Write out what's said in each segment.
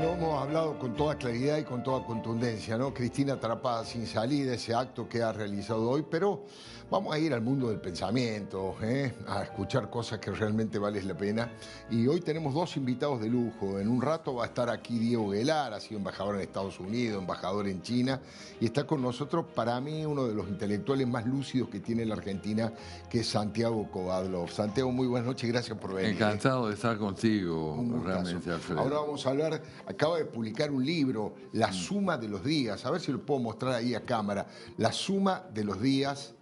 Bueno, hemos hablado con toda claridad y con toda contundencia, ¿no? Cristina atrapada sin salida, ese acto que ha realizado hoy, pero vamos a ir al mundo del pensamiento, a escuchar cosas que realmente valen la pena. Y hoy tenemos dos invitados de lujo. En un rato va a estar aquí Diego Guelar, ha sido embajador en Estados Unidos, embajador en China, y está con nosotros, para mí, uno de los intelectuales más lúcidos que tiene la Argentina, que es Santiago Kovadlov. Santiago, muy buenas noches, gracias por venir. Encantado de estar contigo, Un realmente, gustazo. Alfredo. Ahora vamos a hablar, acaba de publicar un libro, La suma de los días, a ver si lo puedo mostrar ahí a cámara. La suma de los días,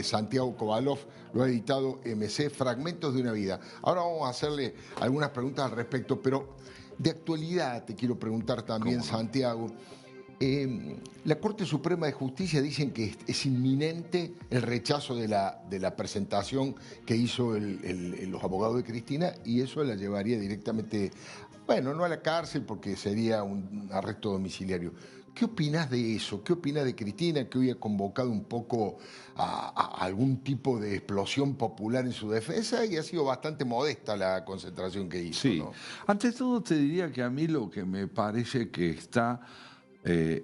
Santiago Kovadlov, lo ha editado MC, Fragmentos de una vida. Ahora vamos a hacerle algunas preguntas al respecto, pero de actualidad te quiero preguntar también, Santiago. La Corte Suprema de Justicia dicen que es inminente el rechazo de la presentación que hizo los abogados de Cristina, y eso la llevaría directamente, bueno, no a la cárcel porque sería un arresto domiciliario. ¿Qué opinás de eso? ¿Qué opinás de Cristina, que hoy ha convocado un poco a algún tipo de explosión popular en su defensa, y ha sido bastante modesta la concentración que hizo? Sí, ¿no? ante todo te diría que a mí lo que me parece que está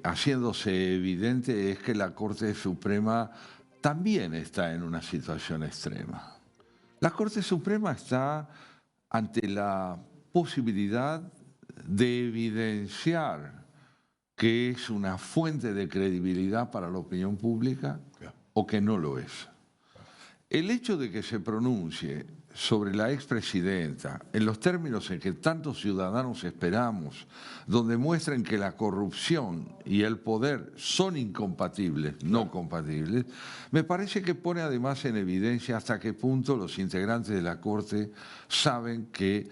haciéndose evidente es que la Corte Suprema también está en una situación extrema. La Corte Suprema está ante la posibilidad de evidenciar que es una fuente de credibilidad para la opinión pública o que no lo es. El hecho de que se pronuncie sobre la expresidenta en los términos en que tantos ciudadanos esperamos, donde muestren que la corrupción y el poder son incompatibles, no compatibles, me parece que pone además en evidencia hasta qué punto los integrantes de la Corte saben que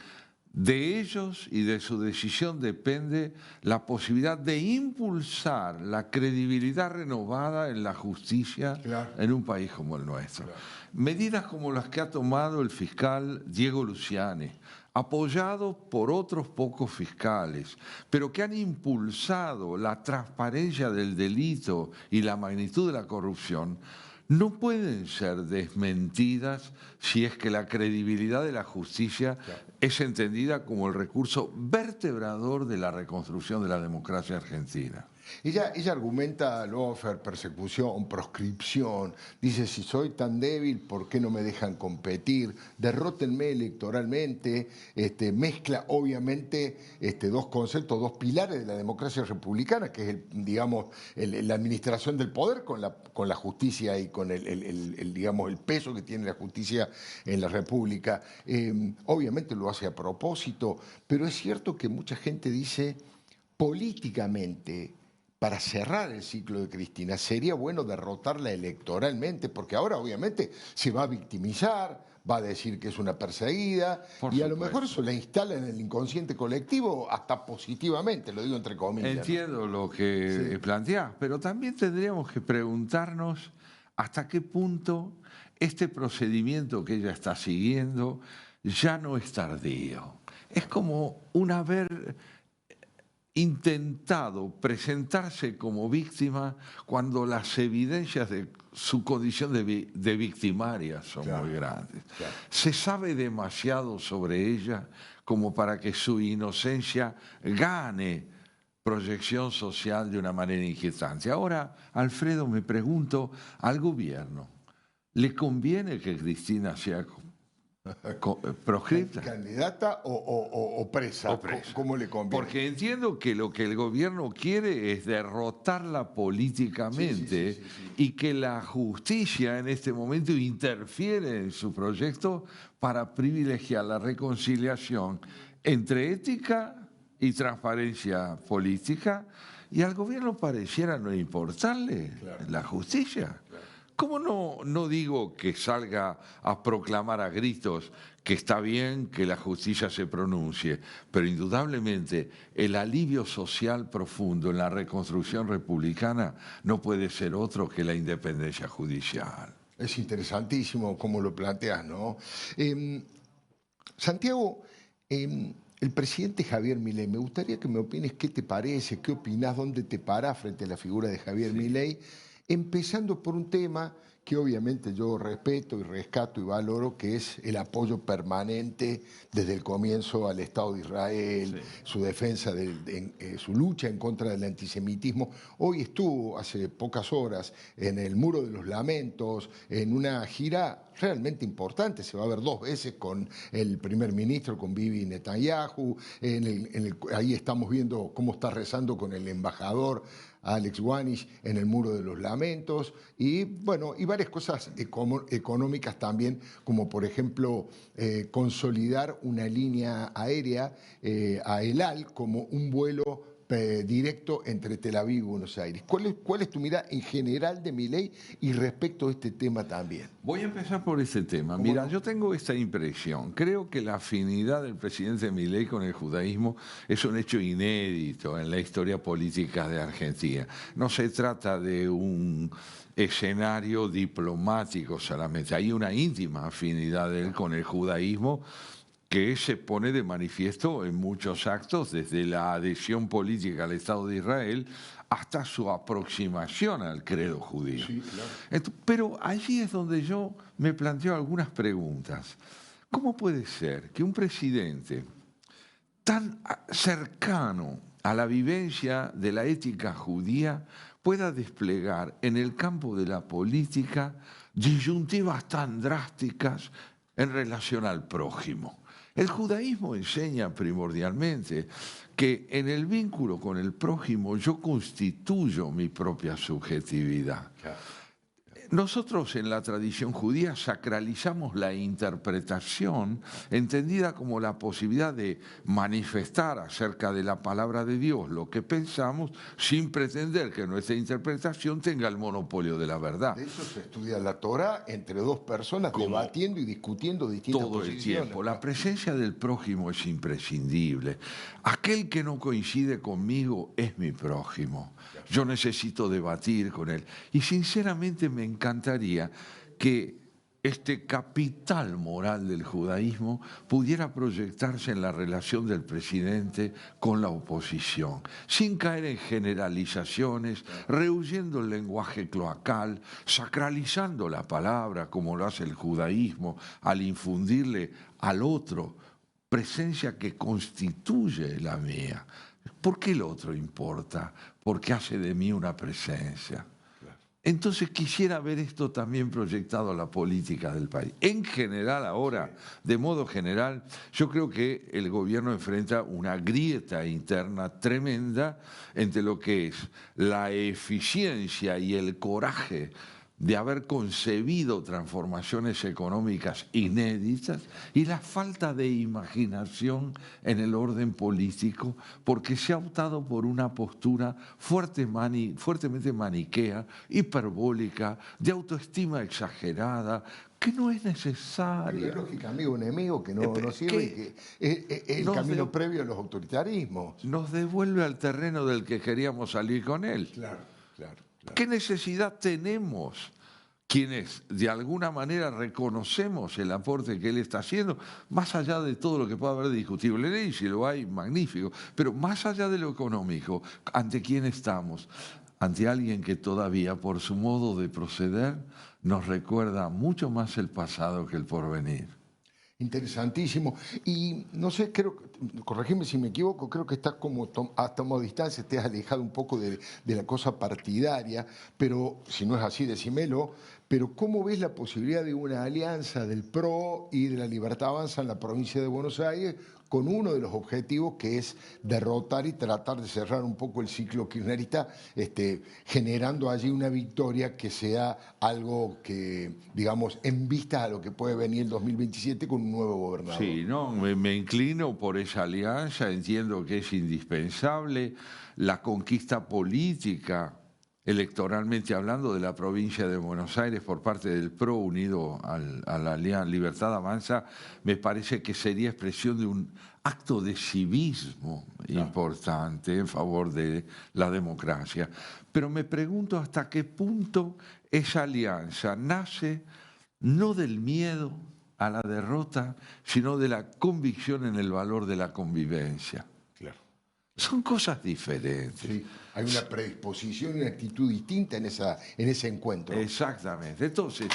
de ellos y de su decisión depende la posibilidad de impulsar la credibilidad renovada en la justicia en un país como el nuestro. Medidas como las que ha tomado el fiscal Diego Luciani, apoyado por otros pocos fiscales, pero que han impulsado la transparencia del delito y la magnitud de la corrupción, no pueden ser desmentidas si es que la credibilidad de la justicia es entendida como el recurso vertebrador de la reconstrucción de la democracia argentina. Ella argumenta lawfare, persecución, proscripción. Dice, si soy tan débil, ¿por qué no me dejan competir? Derrótenme electoralmente. Mezcla, obviamente, dos conceptos, dos pilares de la democracia republicana, que es, digamos, la administración del poder con la justicia y con digamos, el peso que tiene la justicia en la República. Obviamente lo hace a propósito, pero es cierto que mucha gente dice, políticamente, para cerrar el ciclo de Cristina, sería bueno derrotarla electoralmente, porque ahora obviamente se va a victimizar, va a decir que es una perseguida, y a lo mejor eso la instala en el inconsciente colectivo hasta positivamente, lo digo entre comillas. Entiendo lo que planteás, pero también tendríamos que preguntarnos hasta qué punto este procedimiento que ella está siguiendo ya no es tardío. Es como un haber intentado presentarse como víctima cuando las evidencias de su condición de victimaria son muy grandes. Se sabe demasiado sobre ella como para que su inocencia gane proyección social de una manera inquietante. Ahora, Alfredo, me pregunto, al gobierno, ¿le conviene que Cristina sea proscripta? ¿Candidata o presa? O presa. ¿Cómo le conviene? Porque entiendo que lo que el gobierno quiere es derrotarla políticamente y que la justicia en este momento interfiere en su proyecto para privilegiar la reconciliación entre ética y transparencia política, y al gobierno pareciera no importarle la justicia. ¿Cómo no digo que salga a proclamar a gritos que está bien que la justicia se pronuncie, pero indudablemente el alivio social profundo en la reconstrucción republicana no puede ser otro que la independencia judicial? Es interesantísimo cómo lo planteas, ¿no? Santiago, el presidente Javier Milei, me gustaría que me opines qué te parece, qué opinás, dónde te parás frente a la figura de Javier Milei, empezando por un tema que obviamente yo respeto y rescato y valoro, que es el apoyo permanente desde el comienzo al Estado de Israel, Sí. su defensa, su lucha en contra del antisemitismo. Hoy estuvo hace pocas horas en el Muro de los Lamentos, en una gira realmente importante, se va a ver 2 veces con el primer ministro, con Bibi Netanyahu, ahí estamos viendo cómo está rezando con el embajador Alex Wanish en el Muro de los Lamentos, y bueno, y varias cosas económicas también, como por ejemplo consolidar una línea aérea a El Al como un vuelo directo entre Tel Aviv y Buenos Aires. ¿Cuál es tu mirada en general de Milei y respecto a este tema también? Voy a empezar por este tema. Mira, yo tengo esta impresión. Creo que la afinidad del presidente Milei con el judaísmo es un hecho inédito en la historia política de Argentina. No se trata de un escenario diplomático solamente. Hay una íntima afinidad de él con el judaísmo que se pone de manifiesto en muchos actos, desde la adhesión política al Estado de Israel hasta su aproximación al credo judío. Sí, claro. Pero allí es donde yo me planteo algunas preguntas. ¿Cómo puede ser que un presidente tan cercano a la vivencia de la ética judía pueda desplegar en el campo de la política disyuntivas tan drásticas en relación al prójimo? El judaísmo enseña primordialmente que en el vínculo con el prójimo yo constituyo mi propia subjetividad. Nosotros en la tradición judía sacralizamos la interpretación, entendida como la posibilidad de manifestar acerca de la palabra de Dios lo que pensamos, sin pretender que nuestra interpretación tenga el monopolio de la verdad. De eso se estudia la Torá entre 2 personas debatiendo y discutiendo distintas Todo el posiciones. tiempo. La presencia del prójimo es imprescindible. Aquel que no coincide conmigo es mi prójimo. Yo necesito debatir con él. Y sinceramente me encantaría que este capital moral del judaísmo pudiera proyectarse en la relación del presidente con la oposición, sin caer en generalizaciones, rehuyendo el lenguaje cloacal, sacralizando la palabra como lo hace el judaísmo al infundirle al otro presencia que constituye la mía. ¿Por qué el otro importa? Porque hace de mí una presencia. Entonces quisiera ver esto también proyectado a la política del país. En general ahora, de modo general, yo creo que el gobierno enfrenta una grieta interna tremenda entre lo que es la eficiencia y el coraje de haber concebido transformaciones económicas inéditas y la falta de imaginación en el orden político, porque se ha optado por una postura fuertemente maniquea, hiperbólica, de autoestima exagerada, que no es necesaria. Ideológica, amigo, enemigo, que no sirve, y que es el camino previo a los autoritarismos. Nos devuelve al terreno del que queríamos salir con él. Claro, claro. ¿Qué necesidad tenemos quienes de alguna manera reconocemos el aporte que él está haciendo, más allá de todo lo que pueda haber de discutible, y si lo hay, magnífico, pero más allá de lo económico, ¿ante quién estamos? Ante alguien que todavía, por su modo de proceder, nos recuerda mucho más el pasado que el porvenir. Interesantísimo. Y no sé, corregime si me equivoco, creo que estás como has tomado distancia, te has alejado un poco de la cosa partidaria, pero si no es así, decímelo. Pero ¿cómo ves la posibilidad de una alianza del PRO y de la Libertad Avanza en la provincia de Buenos Aires con uno de los objetivos que es derrotar y tratar de cerrar un poco el ciclo kirchnerista, generando allí una victoria que sea algo que, digamos, en vista a lo que puede venir el 2027 con un nuevo gobernador? Sí, no, me inclino por esa alianza, entiendo que es indispensable la conquista política, electoralmente hablando, de la provincia de Buenos Aires por parte del PRO unido a la Libertad Avanza, me parece que sería expresión de un acto de civismo importante en favor de la democracia. Pero me pregunto hasta qué punto esa alianza nace no del miedo a la derrota, sino de la convicción en el valor de la convivencia. Claro. Son cosas diferentes. Sí, hay una predisposición y una actitud distinta en ese encuentro. Exactamente. Entonces,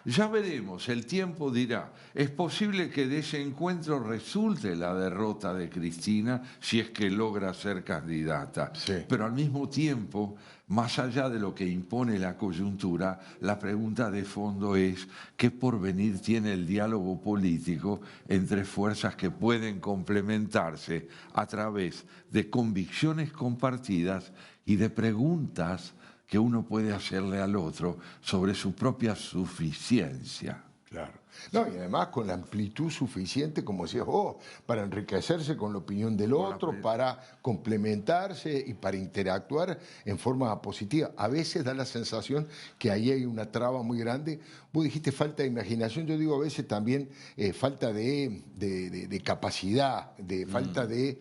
ya veremos, el tiempo dirá. Es posible que de ese encuentro resulte la derrota de Cristina si es que logra ser candidata. Sí. Pero al mismo tiempo, más allá de lo que impone la coyuntura, la pregunta de fondo es ¿qué porvenir tiene el diálogo político entre fuerzas que pueden complementarse a través de convicciones compartidas y de preguntas que uno puede hacerle al otro sobre su propia suficiencia? Claro. No, y además con la amplitud suficiente, como decías vos, para enriquecerse con la opinión del otro, para complementarse y para interactuar en forma positiva. A veces da la sensación que ahí hay una traba muy grande. Vos dijiste falta de imaginación, yo digo a veces también falta de capacidad, de falta de...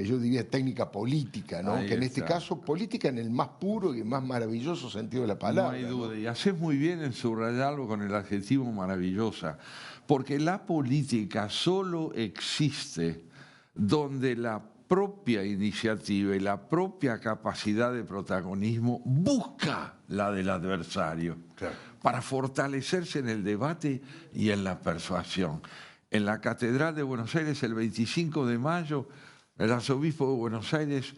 yo diría técnica política, ¿no? Ahí Que en este está. caso política en el más puro y más maravilloso sentido de la No palabra. hay duda, ¿no? y haces muy bien en subrayarlo con el adjetivo maravillosa, porque la política solo existe donde la propia iniciativa y la propia capacidad de protagonismo busca la del adversario, Claro. para fortalecerse en el debate y en la persuasión. En la Catedral de Buenos Aires, el 25 de mayo, el arzobispo de Buenos Aires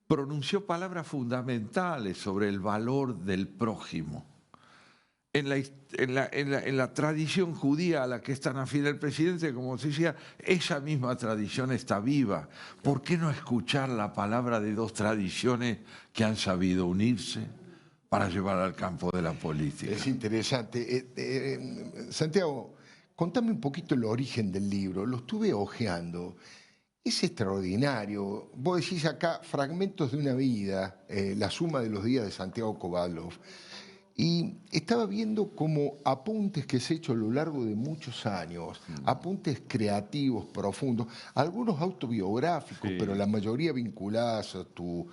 pronunció palabras fundamentales sobre el valor del prójimo. En la tradición judía a la que es tan afín el presidente, como se decía, esa misma tradición está viva. ¿Por qué no escuchar la palabra de dos tradiciones que han sabido unirse para llevar al campo de la política? Es interesante. Santiago, contame un poquito el origen del libro. Lo estuve hojeando. Es extraordinario. Vos decís acá fragmentos de una vida, la suma de los días de Santiago Kovadlov. Y estaba viendo como apuntes que se he hecho a lo largo de muchos años, apuntes creativos, profundos, algunos autobiográficos, Sí. pero la mayoría vinculadas a tu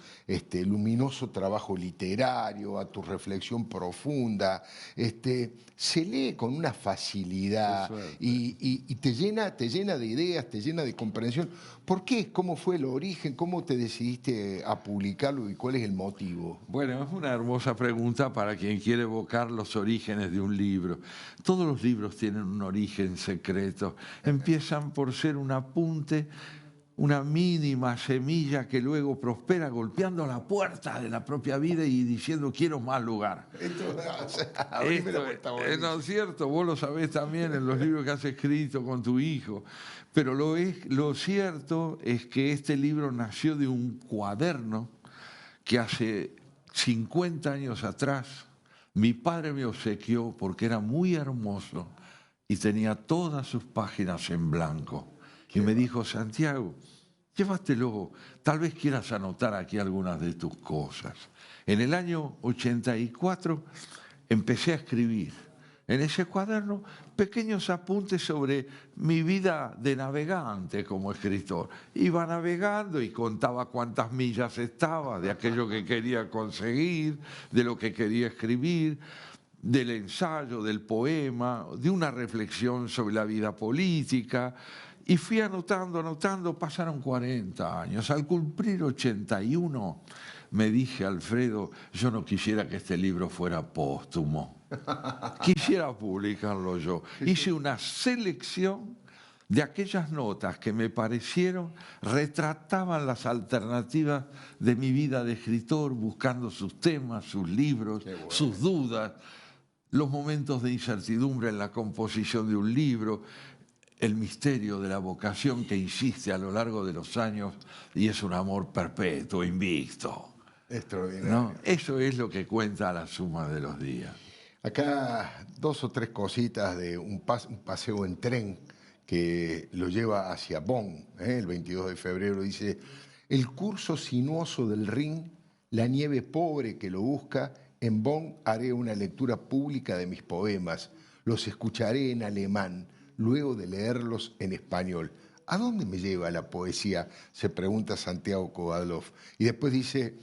luminoso trabajo literario, a tu reflexión profunda. Se lee con una Qué facilidad suerte. y te llena de ideas, te llena de comprensión. ¿Por qué? ¿Cómo fue el origen? ¿Cómo te decidiste a publicarlo y cuál es el motivo? Bueno, es una hermosa pregunta para quien quiere evocar los orígenes de un libro. Todos los libros tienen un origen secreto. Empiezan por ser un apunte, una mínima semilla que luego prospera golpeando la puerta de la propia vida y diciendo quiero más lugar. Abrime la puerta, No es cierto, vos lo sabés también en los libros que has escrito con tu hijo. Pero lo cierto es que este libro nació de un cuaderno que hace 50 años atrás mi padre me obsequió porque era muy hermoso y tenía todas sus páginas en blanco. Y me dijo, Santiago, llévatelo, tal vez quieras anotar aquí algunas de tus cosas. En el año 84 empecé a escribir en ese cuaderno pequeños apuntes sobre mi vida de navegante como escritor. Iba navegando y contaba cuántas millas estaba de aquello que quería conseguir, de lo que quería escribir, del ensayo, del poema, de una reflexión sobre la vida política. Y fui anotando, pasaron 40 años. Al cumplir 81, me dije, Alfredo, yo no quisiera que este libro fuera póstumo. Quisiera publicarlo yo. Hice una selección de aquellas notas que me parecieron retrataban las alternativas de mi vida de escritor, buscando sus temas, sus libros, sus dudas, los momentos de incertidumbre en la composición de un libro, el misterio de la vocación que insiste a lo largo de los años y es un amor perpetuo, invicto. Extraordinario. ¿No? Eso es lo que cuenta la suma de los días. Acá dos o tres cositas de un paseo en tren que lo lleva hacia Bonn, el 22 de febrero. Dice, el curso sinuoso del Rin, la nieve pobre que lo busca, en Bonn haré una lectura pública de mis poemas, los escucharé en alemán, luego de leerlos en español. ¿A dónde me lleva la poesía?, se pregunta Santiago Kovadlov. Y después dice,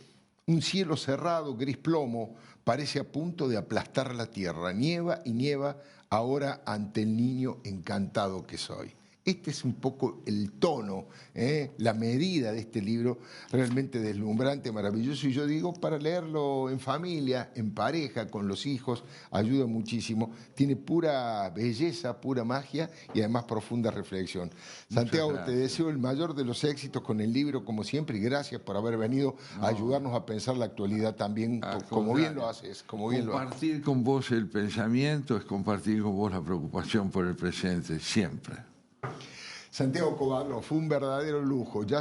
un cielo cerrado, gris plomo, parece a punto de aplastar la tierra. Nieva y nieva ahora ante el niño encantado que soy. Este es un poco el tono, la medida de este libro, realmente deslumbrante, maravilloso. Y yo digo, para leerlo en familia, en pareja, con los hijos, ayuda muchísimo. Tiene pura belleza, pura magia y además profunda reflexión. Santiago, te deseo el mayor de los éxitos con el libro, como siempre, y gracias por haber venido a ayudarnos a pensar la actualidad también, como bien lo haces. Compartir con vos el pensamiento es compartir con vos la preocupación por el presente, siempre. Santiago Covadro, fue un verdadero lujo. Ya